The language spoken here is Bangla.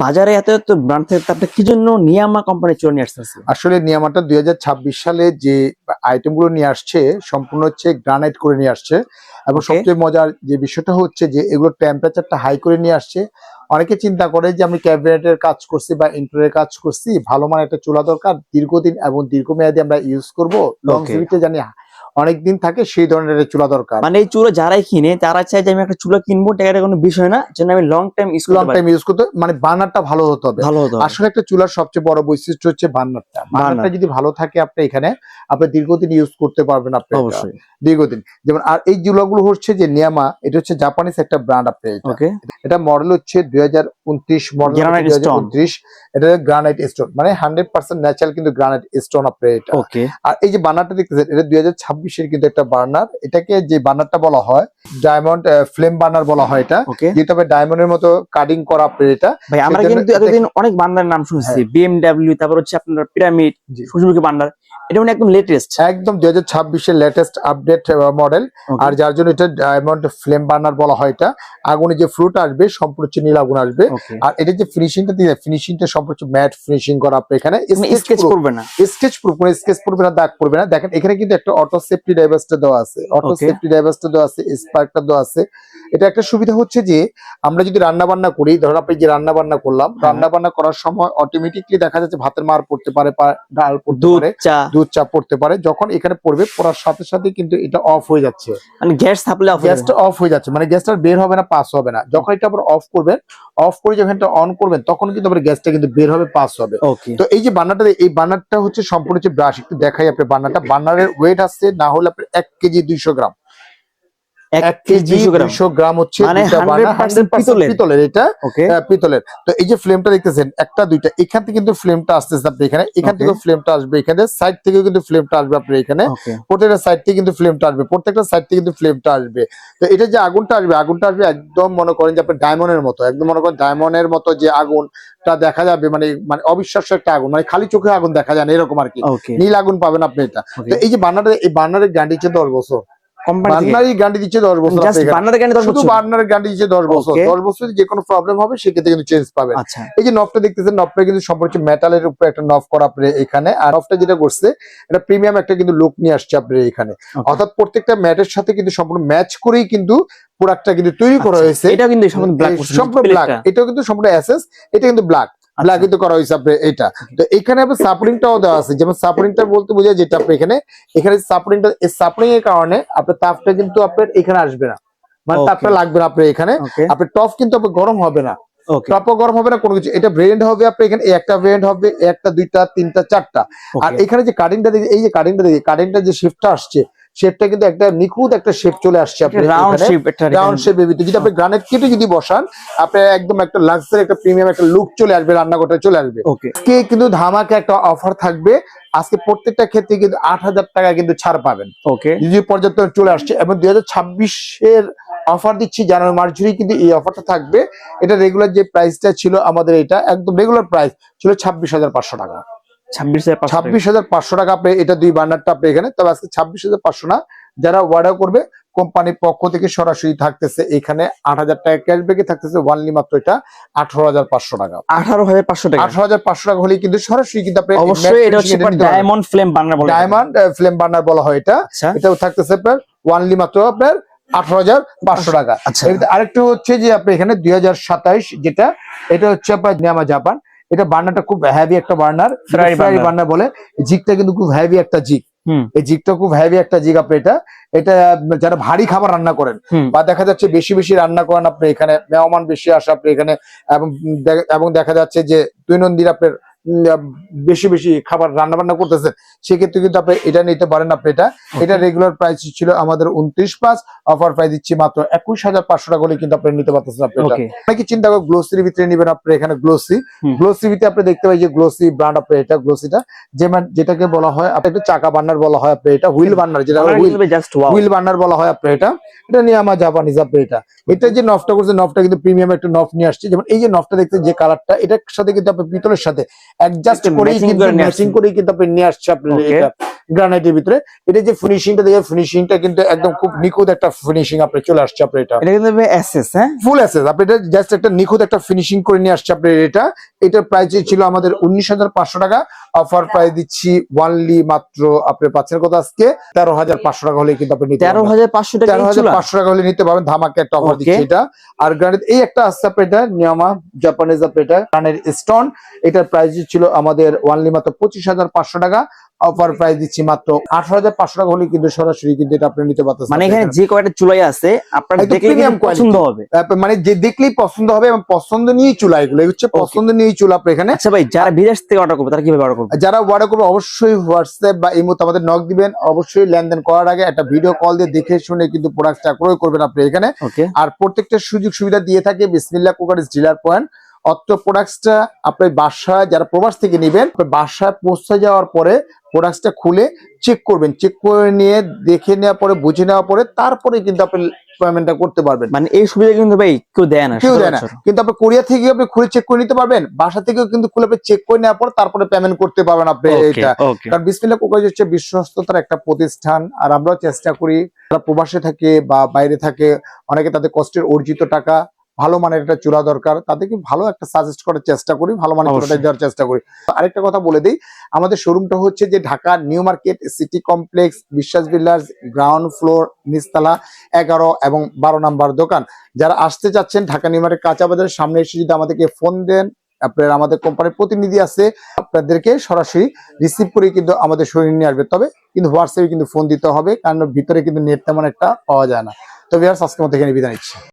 বাজারে এত এত ব্র্যান্ড থাকতে আপনি কি জন্য নিয়ামা কোম্পানি চলে নিয়ে আসতেছেন? আসলে নিয়ামাটা 2026 সালে যে আইটেম গুলো নিয়ে আসছে সম্পূর্ণ হচ্ছে গ্রানাইট করে নিয়ে আসছে, এবং Okay. সবচেয়ে মজার যে বিষয়টা হচ্ছে যে এগুলো টেম্পারেচারটা হাই করে নিয়ে আসছে। অনেকে চিন্তা করে যে আমি ক্যাবিনেটের কাজ করছি বা ইন্টেরিয়র কাজ করছি, ভালো মানের একটা চুলা দরকার, দীর্ঘদিন এবং দীর্ঘমেয়াদী আমরা ইউজ করব, লংজিভিটি জানি অনেকদিন থাকে, সেই ধরনের একটা চুলা দরকার। মানে এই চুলা যারাই কিনে তারা চায় যে আমি একটা চুলা কিনবো, টাকাটা কোনো বিষয় না, যেন আমি লং টাইম ইউজ লং করতে টাইম পারি। ইউজ করতে, মানে বার্নারটা ভালো হতে হবে। ভালো হতো। আসলে একটা চুলার সবচেয়ে বড় বৈশিষ্ট্য হচ্ছে বার্নারটা যদি ভালো থাকে আপনি এখানে আপনি দীর্ঘদিন ইউজ করতে পারবেন আপনি এটা, অবশ্যই। দীর্ঘদিন। যেমন আর এই চুলাগুলো হচ্ছে যে নিয়ামা, এটা হচ্ছে জাপানিজ একটা ব্র্যান্ড আপনি এটা। ওকে। এটা মডেল হচ্ছে 2029 মডেল, Granite 2029। এটা গ্রানাইট স্টোন, মানে 100% ন্যাচারাল কিন্তু গ্রানাইট স্টোন আপনি এটা। ওকে। আর এই যে বার্নারটা দেখতেছেন এটা 2026 এর কিন্তু একটা বার্নার। এটাকে যে বার্নারটা বলা হয় ডায়মন্ড ফ্লেম বার্নার বলা হয় এটা, ওকে। যেটা ডায়মন্ডের মতো কাটিং করা আপনি এটা। ভাই আমরা সেজন্য কিন্তু এতদিন অনেক বান্ডারের নাম শুনছি, বিএমডব্লিউ, তারপর হচ্ছে আপনার পিরামিড, জি। সূর্যমুখী বান্ডার, এটা মানে একদম লেটেস্ট। একদম 2026 এর লেটেস্ট আপডেট মডেল। আর যার জন্য এটা ডায়মন্ড ফ্লেম বার্নার বলা হয় এটা। আগুনে যে ফ্লুট আসবে সম্পূর্ণ হচ্ছে নীল আগুন আসবে। আর এটা যে ফিনিশিংটা দিয়ে, ফিনিশিংটা সম্পূর্ণ ম্যাট ফিনিশিং করা আপনি এখানে, স্কেচ করবে না, স্কেচ প্রুফ, কোনো স্কেচ পড়বে না, দাগ পড়বে না। দেখেন এখানে কিন্তু একটা অটো সেফটি ডাইভার্সটা দেওয়া আছে, অটো সেফটি ডাইভার্সটা দেওয়া আছে, স্পার্কটা দেওয়া আছে। এটা একটা সুবিধা হচ্ছে যে আমরা যদি রান্না বান্না করি, ধরুন আপনি যে রান্না বান্না করলাম, রান্না বান্না করার সময় অটোমেটিকলি দেখা যাচ্ছে ভাতের মার পড়তে পারে, ডাল পড়তে পারে, দুধ চা পড়তে পারে। যখন এখানে পড়বে, পড়ার সাথে সাথে কিন্তু এটা অফ হয়ে যাচ্ছে, মানে গ্যাস সাপ্লাই অফ, গ্যাসটা অফ হয়ে যাচ্ছে, মানে গ্যাসটা বের হবে না, পাস হবে না। যখন এটা আবার অফ করবেন, অফ করে যখন এটা অন করবেন, তখন কিন্তু আবার গ্যাসটা কিন্তু বের হবে, পাস হবে। তো এই যে বার্নারটা, এই বার্নারটা হচ্ছে সম্পূর্ণ হচ্ছে ব্রাশ। একটু দেখাই আপনি বার্নারটা। বার্নারের ওয়েট আসছে না হলে আপনার 1 কেজি 200 গ্রাম। 1 কেজি 200 গ্রাম হচ্ছে পিতলের, এটা পিতলের। তো এই যে ফ্লেমটা দেখতেছেন, একটা দুইটা, এখান থেকে কিন্তু ফ্লেমটা আসতেছে আপনি এখানে, এখান থেকে ফ্লেমটা আসবে, এখানে সাইড থেকে কিন্তু ফ্লেমটা আসবে আপনি এখানে, প্রত্যেকটা সাইড থেকে কিন্তু ফ্লেমটা আসবে, প্রত্যেকটা সাইড থেকে কিন্তু ফ্লেমটা আসবে। তো এটা যে আগুনটা আসবে, আগুনটা আসবে একদম মনে করেন যে আপনার ডায়মন্ডের মতো, একদম মনে করেন ডায়মন্ডের মতো যে আগুনটা দেখা যাবে, মানে মানে অবিশ্বাস্য একটা আগুন, মানে খালি চোখে আগুন দেখা যায় না এরকম আর কি, নীল আগুন পাবেন আপনি এটা। তো এই যে বার্নারের, এই বার্নারের গ্যারান্টি হচ্ছে 10 বছর। বার্নারের গ্যারান্টি দিচ্ছে 10 বছর, শুধু বার্নারের গ্যারান্টি দিচ্ছে 10 বছর। 10 বছর যে কোনো প্রবলেম হবে সেক্ষেত্রে কিন্তু চেঞ্জ পাবেন। এই যে নবটা দেখতেছেন, নবটা কিন্তু সম্পূর্ণ মেটালের উপরে একটা নব করা আপনি এখানে। আর নবটা যেটা করছে, এটা প্রিমিয়াম একটা কিন্তু লুক নিয়ে আসছে আপনি এখানে, অর্থাৎ প্রত্যেকটা ম্যাটের সাথে কিন্তু সম্পূর্ণ ম্যাচ করেই কিন্তু প্রোডাক্টটা কিন্তু তৈরি করা হয়েছে। এটা কিন্তু সম্পূর্ণ ব্ল্যাক, এটাও কিন্তু সম্পূর্ণ এসএস, এটা কিন্তু ব্ল্যাক কিন্তু করা হয়েছে আপনি এটা। তো এখানে আপনার সাপোর্টিংটাও দেওয়া আছে, যেমন সাপোর্টিংটা বলতে বোঝায় যেটা আপনি এখানে সাপোর্টিংটা, এই সাপোর্টিং এর কারণে আপনার তাপটা কিন্তু আপনার এখানে আসবে না, মানে তাপটা লাগবে না আপনার এখানে। আপনার টপ কিন্তু আপনার গরম হবে না, টপও গরম হবে না কোনো কিছু। এটা ভেরিয়েন্ট হবে আপনার এখানে, একটা ভেরিয়েন্ট হবে, একটা দুইটা তিনটা চারটা। আর এখানে যে কাটিংটা দেখি, এই যে কাটিংটা দেখি, কাটিংটা যে শেপটা আসছে, শেপটা কিন্তু একটা নিখুঁত একটা শেপ চলে আসছে আপনার এখানে, রাউন্ড শেপের ভিতরে। যদি আপনি গ্রানাইট কেটে যদি বসান, আপনার একদম একটা লাক্সারি একটা প্রিমিয়াম একটা লুক চলে আসবে, রান্নাঘরটা চলে আসবে। কে কিন্তু ধামাকে একটা অফার থাকবে আজকে, প্রত্যেকটা ক্ষেত্রে কিন্তু 8,000 টাকা কিন্তু ছাড় পাবেন। যদি পর্যাপ্ত চলে আসছে, এবং 2026 এর অফার দিচ্ছি, জানুয়ারি মার্চ জুড়ে কিন্তু এই অফারটা থাকবে। এটা রেগুলার যে প্রাইসটা ছিল আমাদের, এটা একদম রেগুলার প্রাইস ছিল 26,500 টাকা। 26,500 টাকা আপনি এটা, দুই বার্নারটা আপনি এখানে। তবে আজকে 26,500 না, যারা অর্ডার করবে কোম্পানির পক্ষ থেকে সরাসরি থাকতেছে এখানে 8,000 টাকা ক্যাশব্যাকে থাকতেছে, ওয়ানলি মাত্র এটা 18,500 টাকা। 18,500 টাকা, 18,500 টাকা হলেই কিন্তু সরাসরি কিন্তু আপনি অবশ্যই এটা হচ্ছে ডায়মন্ড ফ্লেম বার্নার বলা হয়, ডায়মন্ড ফ্লেম বার্নার বলা হয় এটা। এটাও থাকতেছে আপনার ওয়ানলি মাত্র আপনার 18,500 টাকা। আরেকটা হচ্ছে যে আপনি এখানে 2027 যেটা, এটা হচ্ছে আপনার নিয়ামা জাপান। এটা বার্নারটা খুব হেভি একটা বার্নার, ফ্রাই বার্নার বলে। জিগটা কিন্তু খুব হেভি একটা জিগ, এই জিগটা খুব হেভি একটা জিগ আপনি এটা। এটা যারা ভারী খাবার রান্না করেন বা দেখা যাচ্ছে বেশি বেশি রান্না করেন আপনি এখানে, মেহমান বেশি আসে আপনি এখানে, এবং দেখা যাচ্ছে যে দৈনন্দিন আপনার বেশি বেশি খাবার রান্না বান্না করতেছেন, সেক্ষেত্রে কিন্তু আপনি এটা নিতে পারেন আপনি এটা। এটা রেগুলার প্রাইস ছিল আমাদের 29,500, অফার প্রাইস দিচ্ছি মাত্র 21,500 টাকা হলে কিন্তু আপনি নিতে পারতেছেন আপনি এটা। অনেকে চিন্তা করে গ্লোসির ভিতরে নিবেন আপনি এখানে, গ্লোসির ভিতরে আপনি দেখতে পাই যে গ্লোসি ব্র্যান্ড আপনি এটা, গ্লোসিটা যেটাকে বলা হয় আপনি একটা চাকা বার্নার বলা হয় আপনি এটা, হুইল বার্নার, যেটা হুইল বার্নার বলা হয় আপনি এটা। এটা নিয়ে আমার জাপানিজ আপনি এটা। এটা যে নফটা করছে, নফটা কিন্তু প্রিমিয়াম একটা নফ নিয়ে আসছে। যেমন এই যে নফটা দেখতে, যে কালারটা, এটার সাথে কিন্তু আপনি পিতলের সাথে অ্যাডজাস্ট করেই কিন্তু ম্যাচিং করেই কিন্তু আপনি নিয়ে আসছে আপনি এটা। গ্রানাইটের ভিতরে। এটা যে ফিনিশিংটা দেখে, ফিনিশিংটা কিন্তু একদম খুব নিখুঁত একটা ফিনিশিং আপনি চলে আসছে আপনার এটা এটা কিন্তু এসএস, হ্যাঁ ফুল এসএস। আপনি এটা জাস্ট একটা নিখুঁত একটা ফিনিশিং করে নিয়ে আসছে আপনার এটা। এটার প্রাইস ছিল আমাদের 19,500 টাকা, অফার প্রাইস দিচ্ছি ওয়ানলি মাত্র আপনি পাচ্ছেন কত আজকে 13,500 টাকা হলে কিন্তু আপনি নিতে পারবেন। 13,500 টাকা, 13,500 টাকা হলে নিতে পারবেন, ধামাকা একটা অফার দিচ্ছে এটা। আর গ্রানাইট এই একটা আসছে আপনার এটা নিয়ামা জাপানিজ আপনার এটা কানের স্টোন, এটার প্রাইস ছিল আমাদের ওয়ানলি মাত্র 25,500 টাকা, অফার প্রাইস দিচ্ছি মাত্র 18,500 টাকা হলে কিন্তু সরাসরি কিন্তু এটা আপনি নিতে পারতেছেন। মানে এখানে যে কয়টা চুলাই আছে আপনার একদম দেখলে premium কিন্তু পছন্দ হবে। মানে যে দেখলেই পছন্দ হবে এবং পছন্দ নিয়েই চুলা, এগুলো হচ্ছে পছন্দ নিয়েই চুলা আপনার এখানে। আচ্ছা ভাই, যারা বিদেশ থেকে অর্ডার করবে তারা কিভাবে অর্ডার করবে? যারা অর্ডার করবে অবশ্যই হোয়াটসঅ্যাপ বা এই মুহূর্তে আমাদের নক দিবেন, অবশ্যই লেনদেন করার আগে একটা ভিডিও কল দিয়ে দেখে শুনে কিন্তু প্রোডাক্টটা ক্রয় করবেন আপনি এখানে। ওকে, আর প্রত্যেকটা সুযোগ সুবিধা দিয়ে থাকে বিসমিল্লাহ কুকারিজ ডিলার পয়েন্ট। অত্র প্রোডাক্টসটা আপনার বাসায় যারা প্রবাস থেকে নেবেন, বাসায় পৌঁছে যাওয়ার পরে প্রোডাক্টসটা খুলে চেক করবেন, চেক করে নিয়ে দেখে নেওয়ার পরে বুঝে নেওয়ার পরে তারপরে কিন্তু আপনি পেমেন্টটা করতে পারবেন। মানে এই সুবিধা কিন্তু ভাই কেউ দেয় না, কেউ দেয় না, কিন্তু আপনি কোরিয়া থেকে আপনি খুলে চেক করে নিতে পারবেন, বাসা থেকেও কিন্তু খুলে আপনি চেক করে নেওয়ার পর তারপরে পেমেন্ট করতে পারবেন আপনি এটা। কারণ বিসমিল্লাহ কুকারিজ হচ্ছে বিশ্বস্ততার একটা প্রতিষ্ঠান, আর আমরাও চেষ্টা করি যারা প্রবাসে থাকে বা বাইরে থাকে, অনেকে তাদের কষ্টের অর্জিত টাকা, ভালো মানের একটা চূড়া দরকার, তাদেরকে ভালো একটা সাজেস্ট করার চেষ্টা করি, ভালো মানের চূড়াটা দেওয়ার চেষ্টা করি। আরেকটা কথা বলে দিই, আমাদের শোরুমটা হচ্ছে যে Dhaka new market city complex বিশ্বাস বিল্ডার্স গ্রাউন্ড ফ্লোর নিচতলা 11 এবং 12 নাম্বার দোকান। যারা আসতে চাচ্ছেন ঢাকা নিউ মার্কেট কাঁচা বাজারের সামনে এসে যদি আমাদেরকে ফোন দেন, আপনার আমাদের কোম্পানির প্রতিনিধি আছে, আপনাদেরকে সরাসরি রিসিভ করে কিন্তু আমাদের শোরুমে নিয়ে আসবে। তবে কিন্তু হোয়াটসঅ্যাপে কিন্তু ফোন দিতে হবে, কারণ ভিতরে কিন্তু নেট তেমন একটা পাওয়া যায় না। তো ভিউয়ার্স, আজকের মতো এখানে বিদায় নিচ্ছি।